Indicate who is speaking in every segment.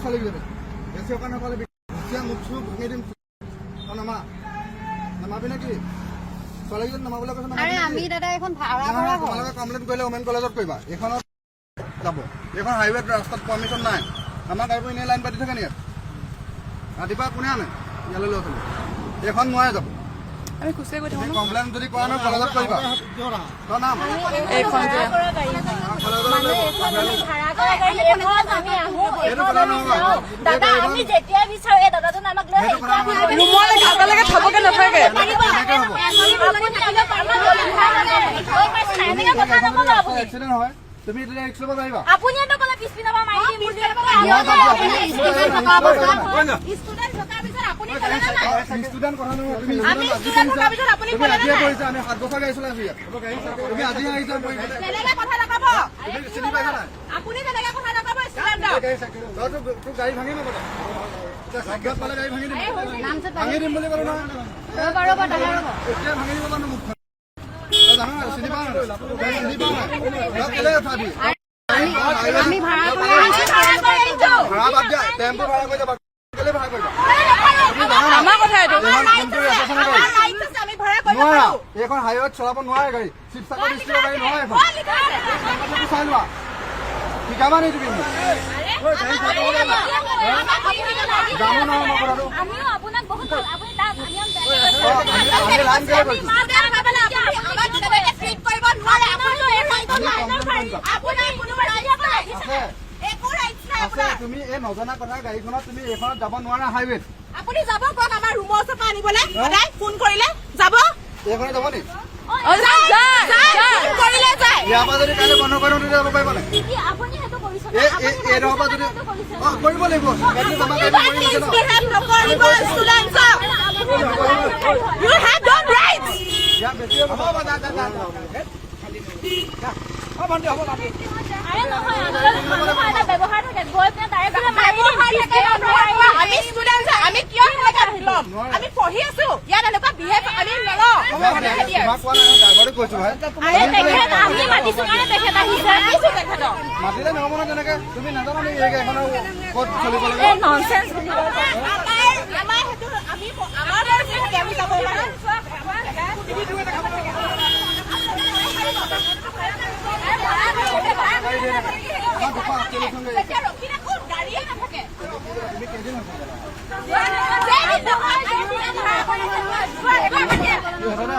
Speaker 1: চলি গ'লে বেছি অকণ নক'লে এতিয়া মুখ চুখ ভাঙি দিম নামা নামাবি নেকি ছোৱালীকেইজন নামাবলৈ কৈছে
Speaker 2: আমি দাদা এখন ভাড়া কৰা
Speaker 1: তোমালোকে কমপ্লেইন কৰিলে ওমেন কলেজত কৰিবা এইখনত যাব এইখন হাইৱেত ৰাস্তাত পাৰ্মিশ্যন নাই আমাৰ গাড়ীবোৰ এনেই লাইন পাতি থাকে নেকি ৰাতিপুৱা কোনে আনে ইয়ালৈ লৈ চলো এইখন নোৱাৰে যাব
Speaker 2: আমি খুচে গৈ থাকোঁ
Speaker 1: কমপ্লেইন যদি কৰা নহয় কলেজত কৰিবা তোৰ নাম
Speaker 2: এইখন
Speaker 3: দাদা আমি যেতিয়া বিচাৰো এই দাদাজন আমাক লৈ
Speaker 2: ৰুমলৈ গাবলৈকে থবকে নাথাকে
Speaker 1: এক্সিডেণ্ট হয় তুমি এতিয়া ৰিক্স ল'ব পাৰিবা
Speaker 3: আপুনি এটো ক'লে পিছপিনৰ পৰা মাৰি দিম বুলি
Speaker 1: ষ্টুডেণ্ট কথা নহয় তুমি আজিয়ে কৰিছা আমি 7 বছৰ গাড়ী চলাই আছো ইয়াত তুমি আজি আহিছা মই
Speaker 3: কথা নকব
Speaker 1: তুমি চিনি পাইছা নাই
Speaker 3: আপুনি বেলেগে কথা নকব ষ্টুডেণ্টক
Speaker 1: তোৰ গাড়ী ভাঙি নগ'লে শব্দত পালে গাড়ী ভাঙি দিম ভাঙি দিম বুলি ক'লো নহয় এতিয়া ভাঙি দিব জানো মুখখন জানো চিনি পাওঁ চিনি পাওঁ কেলে উঠাবি
Speaker 2: আমি ভাড়া
Speaker 1: ভাড়া বাদ দিয়া টেম্পু ভাড়া কৰি যাবা কেলে ভাড়া কৰিবা
Speaker 2: আমাৰ কথা এইটো
Speaker 1: নোৱাৰা এইখন হাইৱেত চলাব নোৱাৰে গাড়ী শিৱসাগৰ ডিষ্ট্ৰিক্টৰ গাড়ী নহয় এখন চাই লোৱা শিকাবা নি তুমি জানো নহয় মই কথাটো
Speaker 3: আমিও আপোনাক বহুত আপুনি তাক
Speaker 1: আমি লাইন কেলে কৰিছো তুমি এই নজনা কথা গাড়ীখনত তুমি এইখনত যাব নোৱাৰা হাইৱেত
Speaker 3: আপুনি যাব কওক আমাৰ ৰুমৰ ওচৰৰ পৰা আনিবলৈ সদায় ফোন কৰিলে যাব
Speaker 1: এইখনে যাব নি
Speaker 3: কৰিলে যায়
Speaker 1: ইয়াৰ পৰা যদি কাইলৈ বন্ধ কৰি তেতিয়া যাব পাৰিব নাই
Speaker 3: আপুনি সেইটো কৰিছে
Speaker 1: এইডোখৰ পৰা যদি কৰিব লাগিব বেছি হ'ব
Speaker 3: আমি পঢ়ি আছো ইয়াত এনেকুৱা বিহেভ আমি নলওঁ
Speaker 1: কৈছো ভাই মাতিলে নহ'ব নহয় তেনেকে তুমি নাজানা নেকি এইখনৰ ক'ত চলিব লাগে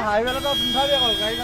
Speaker 1: হাইৱেত গাড়ী